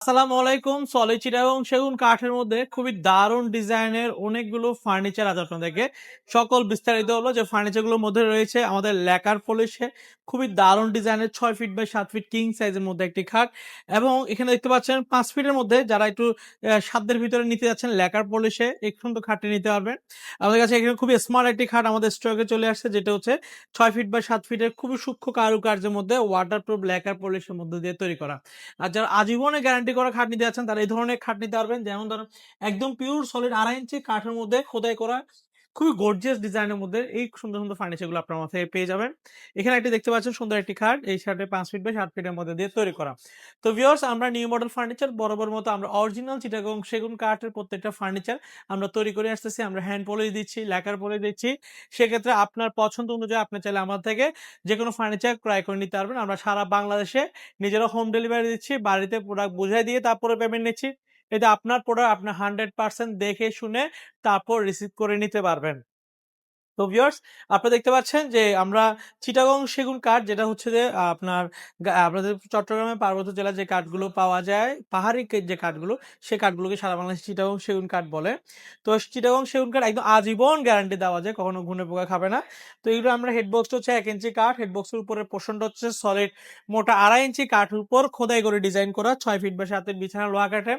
আসসালামু আলাইকুম। সলিড চিটাগং সেগুন কাঠের মধ্যে খুবই দারুণ ডিজাইনের অনেকগুলো ফার্নিচার আজ আপনাদেরকে সকল বিস্তারিত হলো যে ফার্নিচারগুলোর মধ্যে রয়েছে আমাদের ল্যাকার পলিশে খুবই দারুণ ডিজাইনের 6 ফিট বাই 7 ফিট কিং সাইজের মধ্যে একটি খাট এবং এখানে দেখতে পাচ্ছেন 5 ফিটের মধ্যে যারা একটু সাধ্যের ভিতরে নিতে যাচ্ছেন ল্যাকার পলিশে এই সুন্দর খাটটি নিতে পারবেন। আমাদের কাছে এখানে খুবই স্মার্ট একটি খাট আমাদের স্টকে চলে আসছে যেটা হচ্ছে 6 ফিট বাই 7 ফিটের খুবই সূক্ষ্ম কারুকার্যের মধ্যে ওয়াটারপ্রুফ ল্যাকার পলিশের মধ্যে দিয়ে তৈরি করা। আর যারা আজীবনের গ্যারান্টি করা খাট নিতে যাচ্ছেন তারা এই ধরনের খাট নিতে পারবেন। যেমন ধরুন একদম পিওর সলিড 2.5 ইঞ্চি কাঠের মধ্যে খোদাই করা খুবই গর্জিয়াস ডিজাইনের মধ্যে এই সুন্দর সুন্দর ফার্নিচারগুলো আপনার মাথায় পেয়ে যাবেন। এখানে একটি দেখতে পাচ্ছেন সুন্দর একটি খাট। এই খাটে 5 ফিট বাই 7 ফিটের মধ্যে দিয়ে তৈরি করা। তো ভিউয়ার্স আমরা নিউ মডেল ফার্নিচার বরাবর মতো আমরা অরিজিনাল চিটাগং সেগুন কাঠের প্রত্যেকটা ফার্নিচার আমরা তৈরি করে আসতেছি। আমরা হ্যান্ড পলিশ দিচ্ছি, ল্যাকার পলিশ দিচ্ছি। সেক্ষেত্রে আপনার পছন্দ অনুযায়ী আপনি চাইলে আমার থেকে যেকোনো ফার্নিচার ক্রয় করে নিতে পারবেন। আমরা সারা বাংলাদেশে নিজেরা হোম ডেলিভারি দিচ্ছি। বাড়িতে প্রোডাক্ট বুঝাই দিয়ে তারপরে পেমেন্ট নিচ্ছি। এতে আপনার প্রোডাক্ট আপনি 100% দেখে শুনে তারপর রিসিভ করে নিতে পারবেন। তো ভিউয়ার্স আপনারা দেখতে পাচ্ছেন যে আমরা চিটাগং সেগুন কাঠ যেটা হচ্ছে যে আপনার আপনাদের চট্টগ্রামে পার্বত্য জেলায় যে কাঠগুলো পাওয়া যায় পাহাড়ি যে কাঠগুলো সেই কাঠগুলোকে সারা বাংলাদেশে চিটাগং সেগুন কাঠ বলে। তো চিটাগং সেগুন কাঠ একদম আজীবন গ্যারান্টি দেওয়া যায়, কখনো ঘুনে পোকা খাবে না। তো এগুলো আমরা হেডবক্সটা হচ্ছে 1 ইঞ্চি কাঠ, হেডবক্সের উপরে পোর্শনটা হচ্ছে সলিড মোটা 2.5 ইঞ্চি কাঠের উপর খোদাই করে ডিজাইন করা 6 ফিট বা 7 ফিট বিছানা লোহা কাঠে,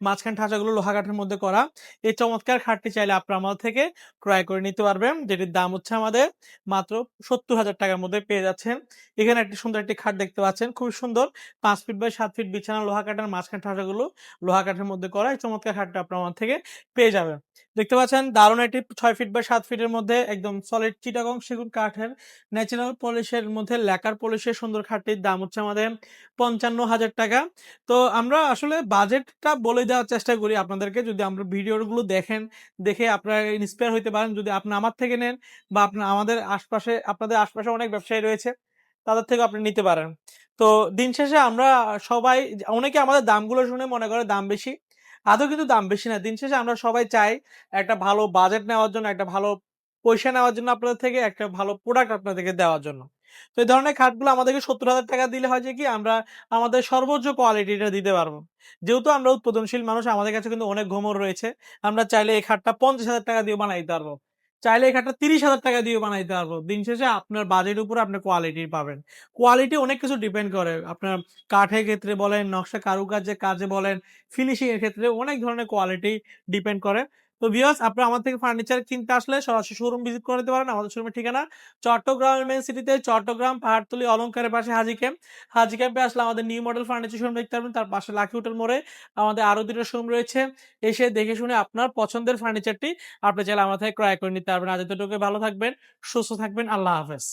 মাঝখান ঠাঁচাগুলো লোহা কাঠের মধ্যে করা। এই চমৎকার খাটটি চাইলে আপনার আমাদের থেকে ক্রয় করে নিতে পারবেন, যেটির দাম হচ্ছে আমাদের মাত্র 70,000 টাকার মধ্যে পেয়ে যাচ্ছেন। এখানে একটি সুন্দর একটি খাট দেখতে পাচ্ছেন, খুব সুন্দর 5 ফিট বাই 7 ফিট বিছানা লোহা কাঠের, মাঝখান ঠাসাগুলো লোহা কাঠের মধ্যে করা। এই চমৎকার খাটটা আপনার আমার থেকে পেয়ে যাবেন। দেখতে পাচ্ছেন দারুণ একটি 6 ফিট বাই 7 ফিটের মধ্যে একদম সলিড চিটাগং সেগুন কাঠের ন্যাচারাল পলিশের মধ্যে ল্যাকার পলিশের সুন্দর খাটটির দাম হচ্ছে আমাদের 55,000 টাকা। তো আমরা আসলে বাজেটটা বলে দেওয়ার চেষ্টা করি আপনাদেরকে, যদি আমরা ভিডিওগুলো দেখেন দেখে আপনারা ইন্সপায়ার হইতে পারেন। যদি আপনি আমার থেকে নেন বা আপনাদের আশপাশে অনেক ব্যবসায়ী রয়েছে, তাদের থেকেও আপনি নিতে পারেন। তো দিন শেষে আমরা সবাই অনেকে আমাদের দামগুলো শুনে মনে করে দাম বেশি। আদৌ কিন্তু দাম বেশি না। দিন শেষে আমরা সবাই চাই একটা ভালো বাজেট নেওয়ার জন্য, একটা ভালো পয়সা নেওয়ার জন্য আপনাদের থেকে, একটা ভালো প্রোডাক্ট আপনাদেরকে দেওয়ার জন্য। তো এই ধরনের খাটগুলো আমাদেরকে 70,000 টাকা দিলে হয় যে কি আমরা আমাদের সর্বোচ্চ কোয়ালিটিটা দিতে পারবো। যেহেতু আমরা উৎপাদনশীল মানুষ, আমাদের কাছে কিন্তু অনেক ঘুমর রয়েছে। আমরা চাইলে এই খাটটা 50,000 টাকা দিয়েও বানাই দিতে পারবো। চাইলে এই খাটটা 30,000 টাকা দিয়েও বানাই দিতে পারবো। দিন শেষে আপনার বাজেটের উপরে আপনি কোয়ালিটি পাবেন। কোয়ালিটি অনেক কিছু ডিপেন্ড করে। আপনার কাঠের ক্ষেত্রে বলেন, নকশা কারুকার্যের কাজে বলেন, ফিনিশিং এর ক্ষেত্রে অনেক ধরনের কোয়ালিটি ডিপেন্ড করে। তো ভিউয়ার্স আপনারা আমার থেকে ফার্নিচার কিনতে আসলে সরাসরি শোরুম ভিজিট করে নিতে পারেন। আমাদের শোরুমের ঠিকানা চট্টগ্রামের মেইন সিটিতে, চট্টগ্রাম পাহাড়তলী অলংকারের পাশে হাজী ক্যাম্প। হাজী ক্যাম্পে আসলে আমাদের নিউ মডেল ফার্নিচার শোরুম দেখতে পারবেন। তার পাশে লাকি হোটেল মোড়ে আমাদের আরো ২ টা শোরুম রয়েছে। এসে দেখে শুনে আপনার পছন্দের ফার্নিচারটি আপনি চাইলে আমার থেকে ক্রয় করে নিতে পারবেন। আজ এতটুকুই, ভালো থাকবেন, সুস্থ থাকবেন। আল্লাহ হাফেজ।